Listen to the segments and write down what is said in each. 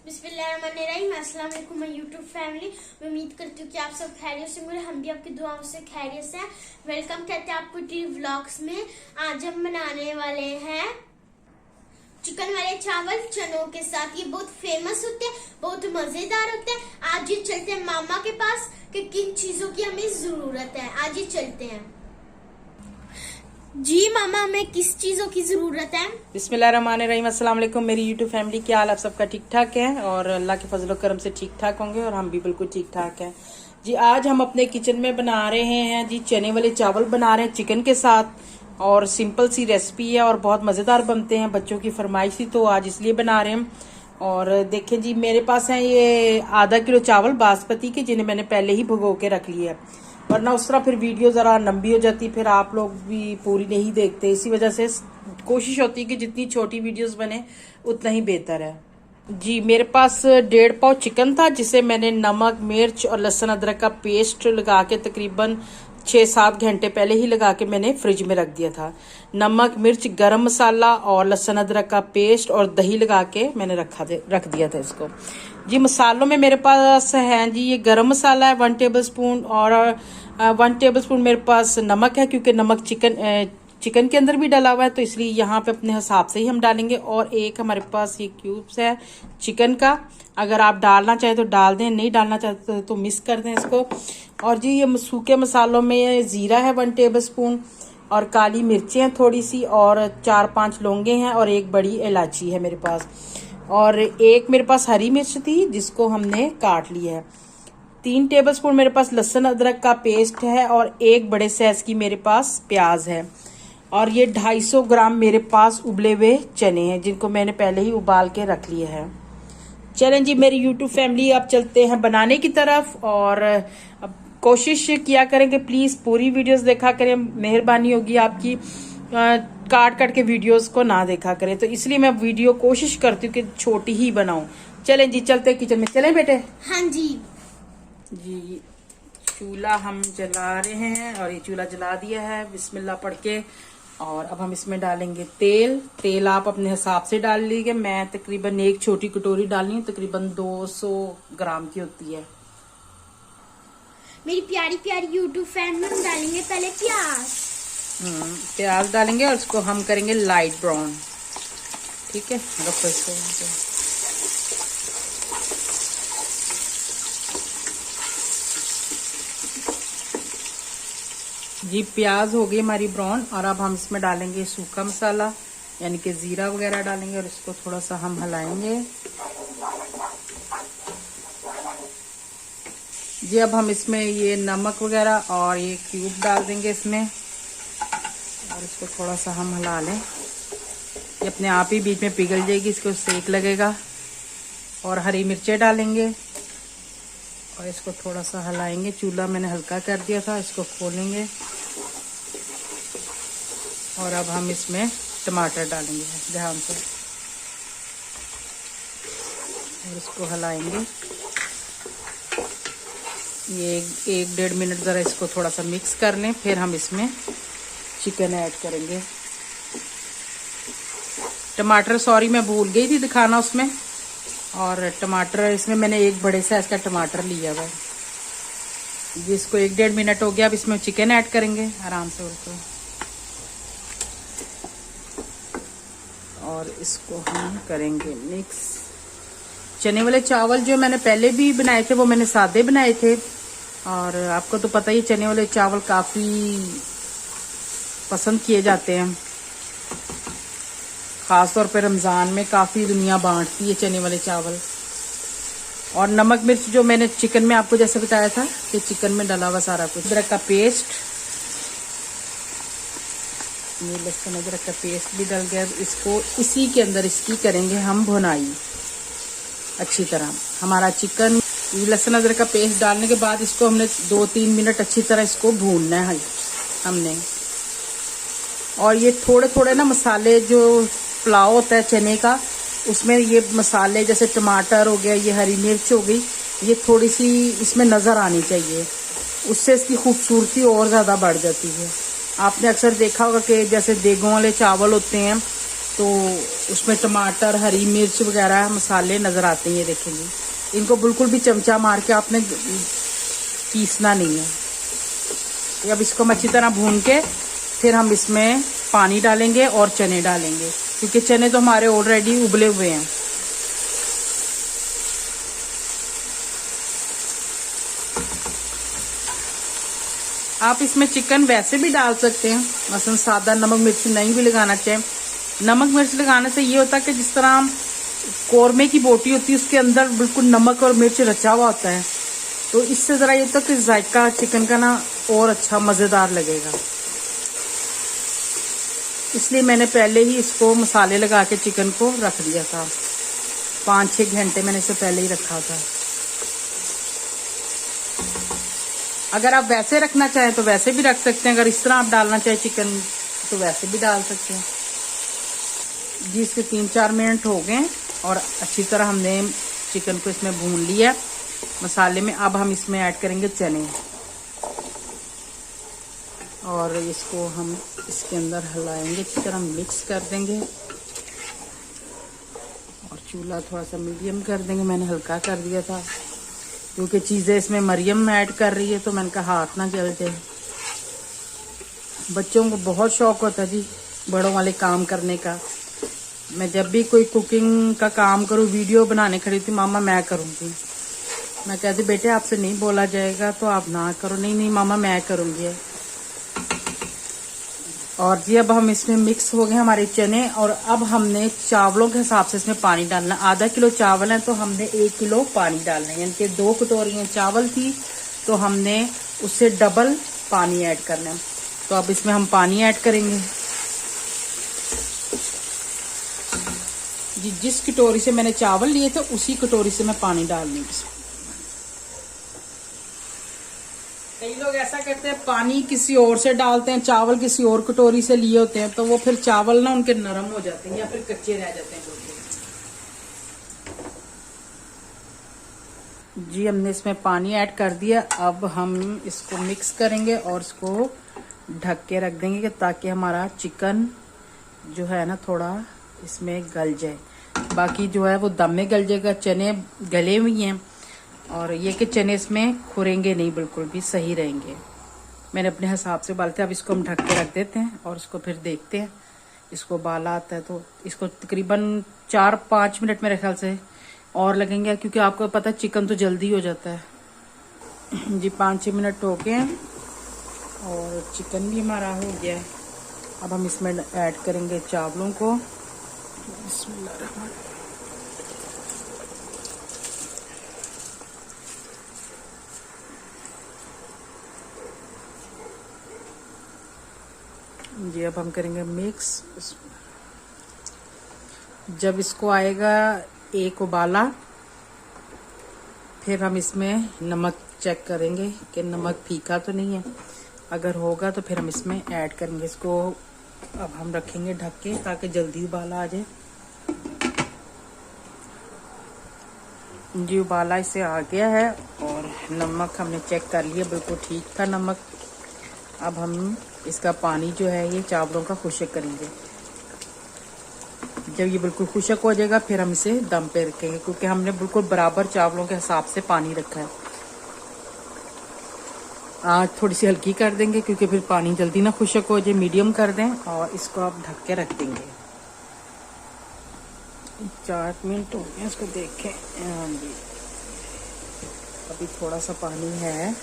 बिस्मिल्लाहिर्रहमानिर्रहीम। अस्सलाम वालेकुम माय यूट्यूब फैमिली। मैं उम्मीद करती हूँ कि आप सब खैरियत से होंगे। हम भी आपकी दुआओं से खैरियत से हैं। वेलकम कहते हैं आपको टी व्लॉग्स में। आज हम बनाने वाले हैं चिकन वाले चावल चनों के साथ। ये बहुत फेमस होते हैं, बहुत मजेदार होते हैं। आज ये चलते हैं मामा के पास कि किन चीजों की हमें जरूरत है। आज ये चलते हैं। जी मामा, हमें किस चीजों की जरूरत है? बिस्मिल्लाहिर्रहमानिर्रहीम। अस्सलाम वालेकुम मेरी यूट्यूब फैमिली, क्या हाल आप सबका? ठीक ठाक है और अल्लाह के फजल करम से ठीक ठाक होंगे और हम भी बिल्कुल ठीक ठाक हैं जी। आज हम अपने किचन में बना रहे हैं जी चने वाले चावल बना रहे हैं चिकन के साथ। और सिंपल सी रेसिपी है और बहुत मज़ेदार बनते हैं। बच्चों की फरमाइश थी तो आज इसलिए बना रहे हैं। और देखें जी, मेरे पास है ये आधा किलो चावल बासमती के, जिन्हें मैंने पहले ही भिगो के रख लिया है, वरना उस तरह फिर वीडियो ज़रा लंबी हो जाती, फिर आप लोग भी पूरी नहीं देखते। इसी वजह से कोशिश होती है कि जितनी छोटी वीडियोस बने उतना ही बेहतर है जी। मेरे पास 1.5 पाव चिकन था, जिसे मैंने नमक मिर्च और लहसुन अदरक का पेस्ट लगा के तकरीबन 6-7 घंटे पहले ही लगा के मैंने फ्रिज में रख दिया था। नमक मिर्च गरम मसाला और लहसुन अदरक का पेस्ट और दही लगा के मैंने रख दिया था इसको जी। मसालों में मेरे पास है जी ये गरम मसाला है 1 टेबल स्पून और 1 टेबल स्पून मेरे पास नमक है, क्योंकि नमक चिकन के अंदर भी डाला हुआ है तो इसलिए यहाँ पे अपने हिसाब से ही हम डालेंगे। और एक हमारे पास ये क्यूब्स है चिकन का, अगर आप डालना चाहें तो डाल दें, नहीं डालना चाहते तो मिक्स कर दें इसको। और जी ये सूखे मसालों में जीरा है 1 टेबल स्पून और काली मिर्चें हैं थोड़ी सी और 4-5 लौंगे हैं और एक बड़ी इलायची है मेरे पास। और एक मेरे पास हरी मिर्च थी जिसको हमने काट लिया है। 3 टेबल स्पून मेरे पास लहसुन अदरक का पेस्ट है और एक बड़े साइज की मेरे पास प्याज है। और ये 250 ग्राम मेरे पास उबले हुए चने हैं, जिनको मैंने पहले ही उबाल के रख लिए हैं। चलें जी मेरी यूट्यूब फैमिली, अब चलते हैं बनाने की तरफ। और अब कोशिश किया करें कि प्लीज़ पूरी वीडियोस देखा करें, मेहरबानी होगी आपकी। काट के वीडियोस को ना देखा करें, तो इसलिए मैं वीडियो कोशिश करती हूँ कि छोटी ही बनाऊं। चलें जी चलते किचन में। चलें बेटे? हाँ जी जी। चूल्हा हम जला रहे हैं और ये चूल्हा जला दिया है बिस्मिल्लाह पढ़ के। और अब हम इसमें डालेंगे तेल आप अपने हिसाब से डाल लीजिए। मैं तकरीबन एक छोटी कटोरी डालनी है, तकरीबन 200 ग्राम की होती है। मेरी प्यारी प्यारी यूट्यूब फैमिली, हम डालेंगे पहले प्याज डालेंगे और इसको हम करेंगे लाइट ब्राउन। ठीक है, रखो इसको। जी प्याज हो गई हमारी ब्राउन और अब हम इसमें डालेंगे सूखा मसाला, यानी कि जीरा वगैरह डालेंगे और इसको थोड़ा सा हम हिलाएंगे जी। अब हम इसमें ये नमक वगैरह और ये क्यूब डाल देंगे इसमें और इसको थोड़ा सा हम हिला लें। ये अपने आप ही बीच में पिघल जाएगी, इसको सेक लगेगा। और हरी मिर्चें डालेंगे और इसको थोड़ा सा हिलाएंगे। चूल्हा मैंने हल्का कर दिया था, इसको खोलेंगे। और अब हम इसमें टमाटर डालेंगे ध्यान से और इसको हिलाएंगे। ये 1-1.5 मिनट ज़रा इसको थोड़ा सा मिक्स कर लें, फिर हम इसमें चिकन ऐड करेंगे। टमाटर सॉरी मैं भूल गई थी दिखाना उसमें। और टमाटर इसमें मैंने एक बड़े साइज का टमाटर लिया हुआ है जिसको 1-1.5 मिनट हो गया। अब इसमें चिकन ऐड करेंगे आराम से और इसको हम करेंगे मिक्स। चने वाले चावल जो मैंने पहले भी बनाए थे वो मैंने सादे बनाए थे, और आपको तो पता ही चने वाले चावल काफ़ी पसंद किए जाते हैं। ख़ास तौर पर रमज़ान में काफ़ी दुनिया बांटती है चने वाले चावल। और नमक मिर्च जो मैंने चिकन में आपको जैसे बताया था कि चिकन में डाला हुआ सारा कुछ। अदरक का पेस्ट, ये लहसुन अदरक का पेस्ट भी डल गया। इसको इसी के अंदर इसकी करेंगे हम भुनाई अच्छी तरह। हमारा चिकन लहसुन अदरक का पेस्ट डालने के बाद इसको हमने 2-3 मिनट अच्छी तरह इसको भूनना है हमने। और ये थोड़े थोड़े ना मसाले, जो पुलाव होता है चने का, उसमें ये मसाले जैसे टमाटर हो गया, ये हरी मिर्च हो गई, ये थोड़ी सी इसमें नज़र आनी चाहिए। उससे इसकी खूबसूरती और ज़्यादा बढ़ जाती है। आपने अक्सर देखा होगा कि जैसे देगों वाले चावल होते हैं तो उसमें टमाटर, हरी मिर्च वगैरह मसाले नज़र आते हैं। ये देखेंगे, इनको बिल्कुल भी चमचा मार के आपने पीसना नहीं है। तो अब इसको हम अच्छी तरह भून के फिर हम इसमें पानी डालेंगे और चने डालेंगे, क्योंकि चने तो हमारे ऑलरेडी उबले हुए हैं। आप इसमें चिकन वैसे भी डाल सकते हैं, मसलन सादा नमक मिर्च नहीं भी लगाना चाहें। नमक मिर्च लगाने से ये होता है कि जिस तरह हम कौरमे की बोटी होती है उसके अंदर बिल्कुल नमक और मिर्च रचा हुआ होता है, तो इससे ज़रा ये होता है कि जायका चिकन का ना और अच्छा मज़ेदार लगेगा। इसलिए मैंने पहले ही इसको मसाले लगा के चिकन को रख दिया था। 5-6 घंटे मैंने इसे पहले ही रखा था। अगर आप वैसे रखना चाहें तो वैसे भी रख सकते हैं, अगर इस तरह आप डालना चाहें चिकन तो वैसे भी डाल सकते हैं। जी, इसके 3-4 मिनट हो गए और अच्छी तरह हमने चिकन को इसमें भून लिया मसाले में। अब हम इसमें ऐड करेंगे चने और इसको हम इसके अंदर हिलाएंगे, अच्छी तरह मिक्स कर देंगे और चूल्हा थोड़ा सा मीडियम कर देंगे। मैंने हल्का कर दिया था क्योंकि चीज़ें इसमें मरियम ऐड कर रही है, तो मैंने कहा हाथ ना जल जाए। बच्चों को बहुत शौक होता है जी बड़ों वाले काम करने का। मैं जब भी कोई कुकिंग का काम करूँ, वीडियो बनाने खड़ी थी, मामा मैं करूँगी। मैं कहती बेटे आपसे नहीं बोला जाएगा तो आप ना करो। नहीं नहीं मामा मैं करूँगी। और जी अब हम इसमें मिक्स हो गए हमारे चने, और अब हमने चावलों के हिसाब से इसमें पानी डालना। आधा किलो चावल है तो हमने 1 किलो पानी डालना है, यानी कि 2 कटोरियाँ चावल थी तो हमने उससे डबल पानी ऐड करना है। तो अब इसमें हम पानी ऐड करेंगे। जी, जिस कटोरी से मैंने चावल लिए थे उसी कटोरी से मैं पानी डाल दूंगी। कई लोग ऐसा करते हैं, पानी किसी और से डालते हैं, चावल किसी और कटोरी से लिए होते हैं, तो वो फिर चावल ना उनके नरम हो जाते हैं या फिर कच्चे रह जाते हैं। जी, हमने इसमें पानी ऐड कर दिया। अब हम इसको मिक्स करेंगे और इसको ढक के रख देंगे ताकि हमारा चिकन जो है ना थोड़ा इसमें गल जाए। बाकी जो है वो दम में गल जाएगा। चने गले हुए हैं और ये कि चने इसमें खुरेंगे नहीं, बिल्कुल भी सही रहेंगे। मैंने अपने हिसाब से उबालते हैं। अब इसको हम ढक के रख देते हैं और इसको फिर देखते हैं। इसको उबाला आता है तो इसको तकरीबन 4-5 मिनट मेरे ख्याल से और लगेंगे, क्योंकि आपको पता है चिकन तो जल्दी हो जाता है। जी, 5-6 मिनट हो गए हैं और चिकन भी हमारा हो गया है। अब हम इसमें ऐड करेंगे चावलों को। बिस्मिल्लाह। जी, अब हम करेंगे मिक्स। जब इसको आएगा एक उबाला, फिर हम इसमें नमक चेक करेंगे कि नमक फीका तो नहीं है। अगर होगा तो फिर हम इसमें ऐड करेंगे। इसको अब हम रखेंगे ढक के ताकि जल्दी उबाला आ जाए। जी, उबाला इसे आ गया है और नमक हमने चेक कर लिया, बिल्कुल ठीक था नमक। अब हम इसका पानी जो है ये चावलों का खुशक करेंगे। जब ये बिल्कुल खुशक हो जाएगा फिर हम इसे दम पे रखेंगे, क्योंकि हमने बिल्कुल बराबर चावलों के हिसाब से पानी रखा है। आज थोड़ी सी हल्की कर देंगे क्योंकि फिर पानी जल्दी ना खुशक हो जाए। मीडियम कर दें और इसको आप ढक के रख देंगे। 4 मिनट हो गए इसको देखें। हाँ जी, अभी थोड़ा सा पानी है।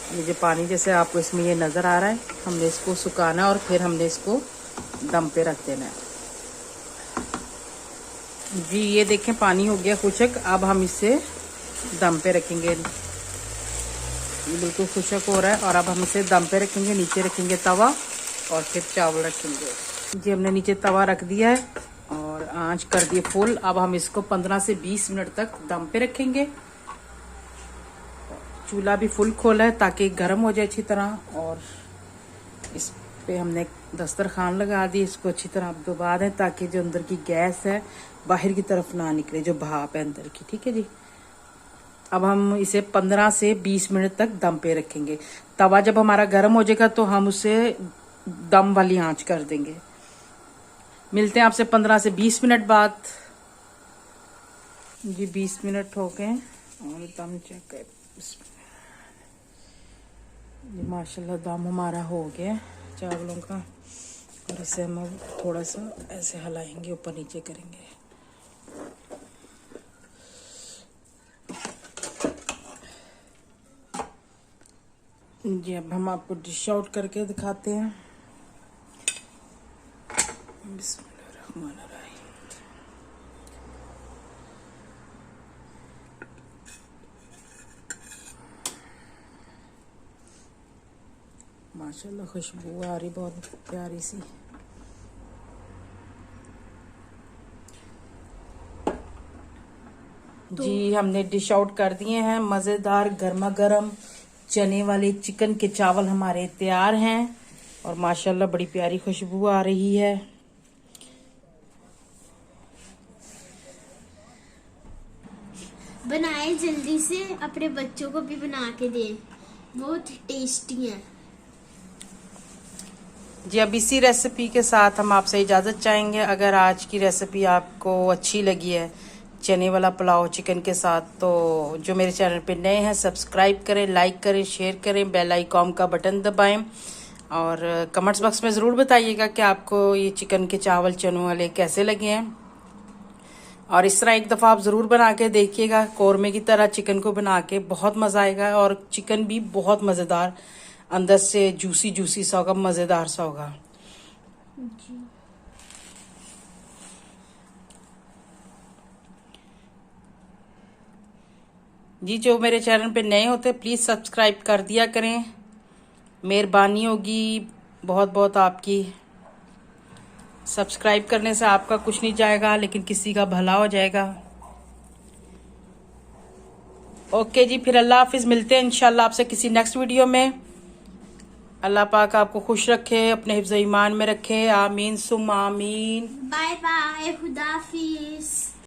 ये जो पानी जैसे आपको इसमें ये नज़र आ रहा है, हमने इसको सुखाना और फिर हमने इसको दम पे रख देना है। जी, ये देखें पानी हो गया खुशक। अब हम इसे दम पे रखेंगे। ये बिल्कुल खुशक हो रहा है और अब हम इसे दम पे रखेंगे। नीचे रखेंगे तवा और फिर चावल रखेंगे। जी, हमने नीचे तवा रख दिया है और आंच कर दी फुल। अब हम इसको 15 से 20 मिनट तक दम पे रखेंगे। चूल्हा भी फुल खोला है ताकि गर्म हो जाए अच्छी तरह। और इस पे हमने दस्तरखान लगा दी। इसको अच्छी तरह आप दबा दें ताकि जो अंदर की गैस है बाहर की तरफ ना निकले, जो भाप है अंदर की। ठीक है जी। अब हम इसे 15 से 20 मिनट तक दम पे रखेंगे। तवा जब हमारा गर्म हो जाएगा तो हम उसे दम वाली आंच कर देंगे मिलते हैं आपसे 15 से 20 मिनट बाद। जी 20 मिनट हो गए और दम चेक कर। ये माशाल्लाह दम हमारा हो गया चावलों का, और इसे हम अब थोड़ा सा ऐसे हिलाएंगे, ऊपर नीचे करेंगे। जी अब हम आपको डिश आउट करके दिखाते हैं। बिस्मिल्लाहिर्रहमानिर्रहीम। माशाल्लाह खुशबू आ रही बहुत प्यारी सी। जी हमने डिश आउट कर दिए हैं। मज़ेदार गर्मा गर्म चने वाले चिकन के चावल हमारे तैयार हैं और माशाल्लाह बड़ी प्यारी खुशबू आ रही है। बनाए जल्दी से, अपने बच्चों को भी बना के दें, बहुत टेस्टी है। जी अब इसी रेसिपी के साथ हम आपसे इजाज़त चाहेंगे। अगर आज की रेसिपी आपको अच्छी लगी है चने वाला पुलाव चिकन के साथ, तो जो मेरे चैनल पे नए हैं सब्सक्राइब करें, लाइक करें, शेयर करें, बेल आइकॉन का बटन दबाएं और कमेंट्स बॉक्स में ज़रूर बताइएगा कि आपको ये चिकन के चावल चनों वाले कैसे लगे हैं। और इस तरह एक दफ़ा आप ज़रूर बना के देखिएगा, कौरमे की तरह चिकन को बना के, बहुत मज़ा आएगा। और चिकन भी बहुत मज़ेदार, अंदर से जूसी जूसी सा होगा, मज़ेदार सा होगा। जी जो मेरे चैनल पे नए होते प्लीज़ सब्सक्राइब कर दिया करें, मेहरबानी होगी बहुत बहुत आपकी। सब्सक्राइब करने से आपका कुछ नहीं जाएगा, लेकिन किसी का भला हो जाएगा। ओके जी, फिर अल्लाह हाफिज़, मिलते हैं इंशाल्लाह आपसे किसी नेक्स्ट वीडियो में। अल्लाह पाक आपको खुश रखे, अपने हिफ्ज़ ईमान में रखे, आमीन सुम आमीन। बाय बाय, खुदा हाफिज़।